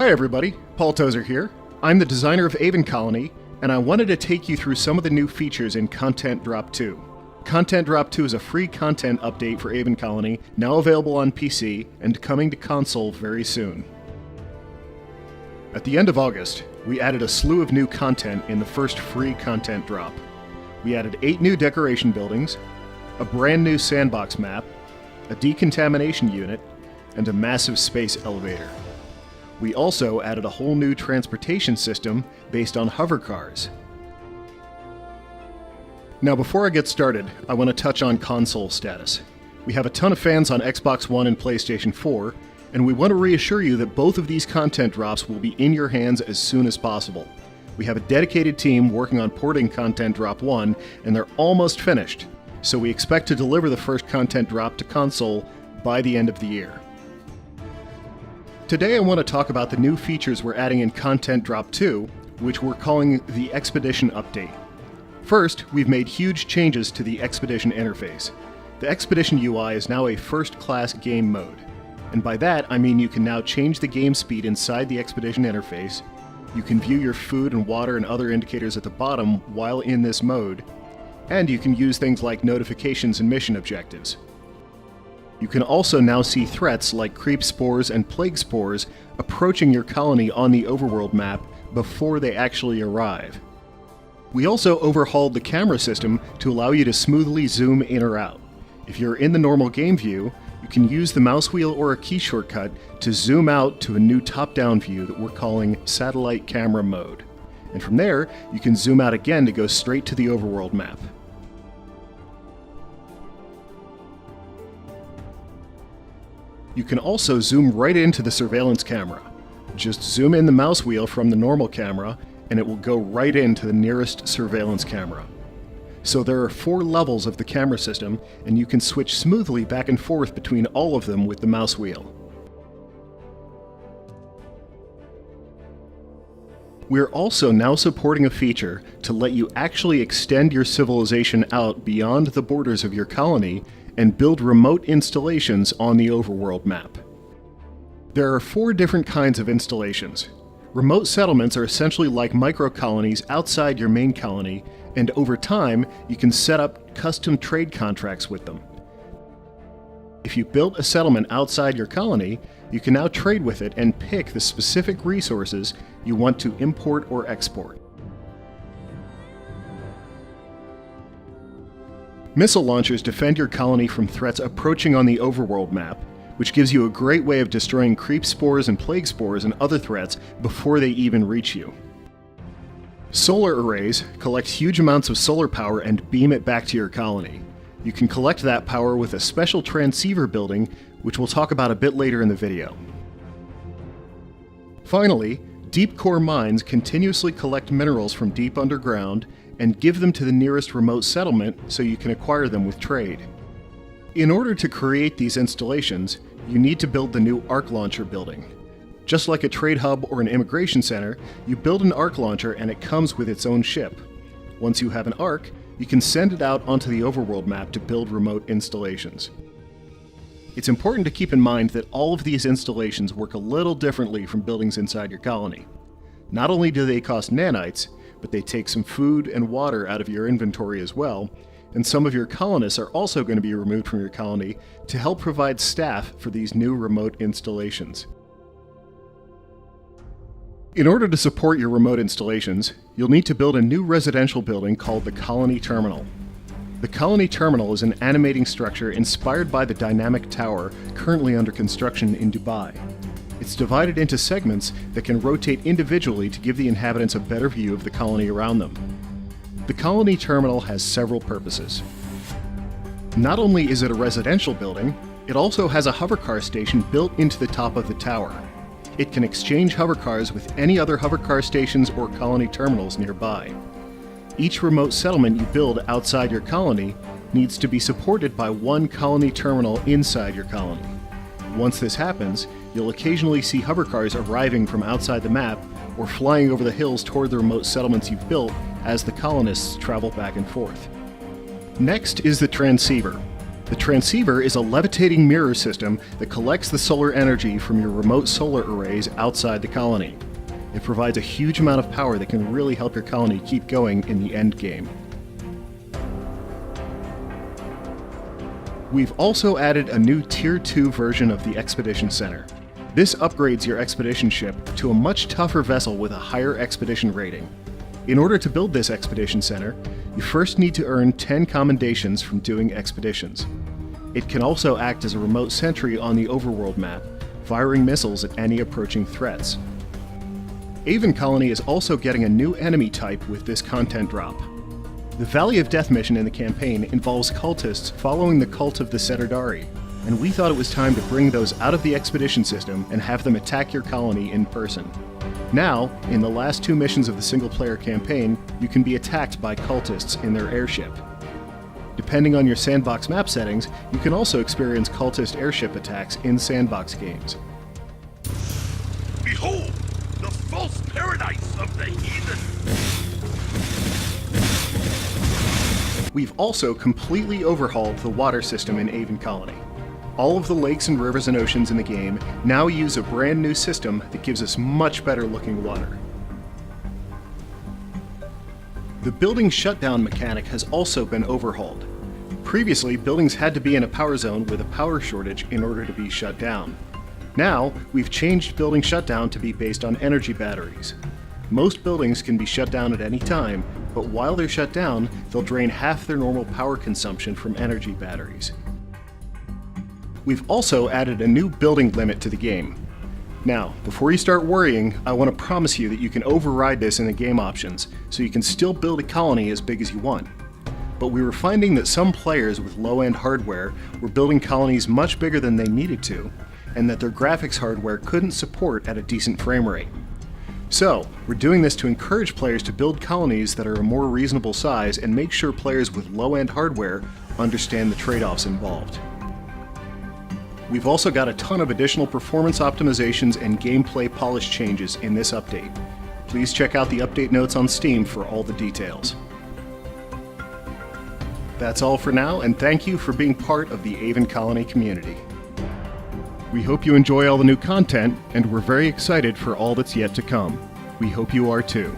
Hi everybody, Paul Tozer here. I'm the designer of Aven Colony, and I wanted to take you through some of the new features in Content Drop 2. Content Drop 2 is a free content update for Aven Colony, now available on PC, and coming to console very soon. At the end of August, we added a slew of new content in the first free content drop. We added 8 new decoration buildings, a brand new sandbox map, a decontamination unit, and a massive space elevator. We also added a whole new transportation system based on hover cars. Now before I get started, I want to touch on console status. We have a ton of fans on Xbox One and PlayStation 4, and we want to reassure you that both of these content drops will be in your hands as soon as possible. We have a dedicated team working on porting Content Drop 1, and they're almost finished, so we expect to deliver the first content drop to console by the end of the year. Today I want to talk about the new features we're adding in Content Drop 2, which we're calling the Expedition Update. First, we've made huge changes to the Expedition interface. The Expedition UI is now a first-class game mode, and by that I mean you can now change the game speed inside the Expedition interface, you can view your food and water and other indicators at the bottom while in this mode, and you can use things like notifications and mission objectives. You can also now see threats like creep spores and plague spores approaching your colony on the overworld map before they actually arrive. We also overhauled the camera system to allow you to smoothly zoom in or out. If you're in the normal game view, you can use the mouse wheel or a key shortcut to zoom out to a new top-down view that we're calling Satellite Camera Mode. And from there, you can zoom out again to go straight to the overworld map. You can also zoom right into the surveillance camera. Just zoom in the mouse wheel from the normal camera, and it will go right into the nearest surveillance camera. So there are 4 levels of the camera system, and you can switch smoothly back and forth between all of them with the mouse wheel. We're also now supporting a feature to let you actually extend your civilization out beyond the borders of your colony and build remote installations on the overworld map. There are 4 different kinds of installations. Remote settlements are essentially like micro-colonies outside your main colony, and over time, you can set up custom trade contracts with them. If you built a settlement outside your colony, you can now trade with it and pick the specific resources you want to import or export. Missile launchers defend your colony from threats approaching on the overworld map, which gives you a great way of destroying creep spores and plague spores and other threats before they even reach you. Solar arrays collect huge amounts of solar power and beam it back to your colony. You can collect that power with a special transceiver building, which we'll talk about a bit later in the video. Finally, deep core mines continuously collect minerals from deep underground and give them to the nearest remote settlement so you can acquire them with trade. In order to create these installations, you need to build the new Arc Launcher building. Just like a trade hub or an immigration center, you build an Arc Launcher and it comes with its own ship. Once you have an Arc, you can send it out onto the overworld map to build remote installations. It's important to keep in mind that all of these installations work a little differently from buildings inside your colony. Not only do they cost nanites, but they take some food and water out of your inventory as well, and some of your colonists are also going to be removed from your colony to help provide staff for these new remote installations. In order to support your remote installations, you'll need to build a new residential building called the Colony Terminal. The Colony Terminal is an animating structure inspired by the dynamic tower currently under construction in Dubai. It's divided into segments that can rotate individually to give the inhabitants a better view of the colony around them. The Colony Terminal has several purposes. Not only is it a residential building, it also has a hovercar station built into the top of the tower. It can exchange hovercars with any other hovercar stations or colony terminals nearby. Each remote settlement you build outside your colony needs to be supported by one colony terminal inside your colony. Once this happens, you'll occasionally see hovercars arriving from outside the map or flying over the hills toward the remote settlements you've built as the colonists travel back and forth. Next is the transceiver. The transceiver is a levitating mirror system that collects the solar energy from your remote solar arrays outside the colony. It provides a huge amount of power that can really help your colony keep going in the end game. We've also added a new Tier 2 version of the Expedition Center. This upgrades your expedition ship to a much tougher vessel with a higher expedition rating. In order to build this Expedition Center, you first need to earn 10 commendations from doing expeditions. It can also act as a remote sentry on the overworld map, firing missiles at any approaching threats. Aven Colony is also getting a new enemy type with this content drop. The Valley of Death mission in the campaign involves cultists following the cult of the Setardari, and we thought it was time to bring those out of the expedition system and have them attack your colony in person. Now, in the last 2 missions of the single-player campaign, you can be attacked by cultists in their airship. Depending on your sandbox map settings, you can also experience cultist airship attacks in sandbox games. Behold, the false paradise of the heathen! We've also completely overhauled the water system in Aven Colony. All of the lakes and rivers and oceans in the game now use a brand new system that gives us much better looking water. The building shutdown mechanic has also been overhauled. Previously, buildings had to be in a power zone with a power shortage in order to be shut down. Now, we've changed building shutdown to be based on energy batteries. Most buildings can be shut down at any time, but while they're shut down, they'll drain half their normal power consumption from energy batteries. We've also added a new building limit to the game. Now, before you start worrying, I want to promise you that you can override this in the game options, so you can still build a colony as big as you want. But we were finding that some players with low-end hardware were building colonies much bigger than they needed to, and that their graphics hardware couldn't support at a decent frame rate. So, we're doing this to encourage players to build colonies that are a more reasonable size and make sure players with low-end hardware understand the trade-offs involved. We've also got a ton of additional performance optimizations and gameplay polish changes in this update. Please check out the update notes on Steam for all the details. That's all for now, and thank you for being part of the Aven Colony community. We hope you enjoy all the new content, and we're very excited for all that's yet to come. We hope you are too.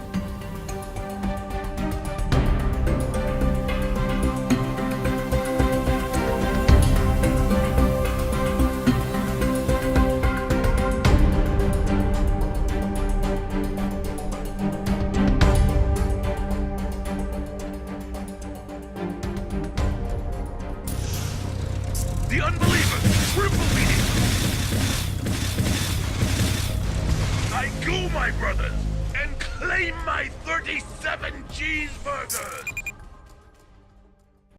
The unbelievers, triple meeting! I go, my brothers, and claim my 37 cheeseburgers!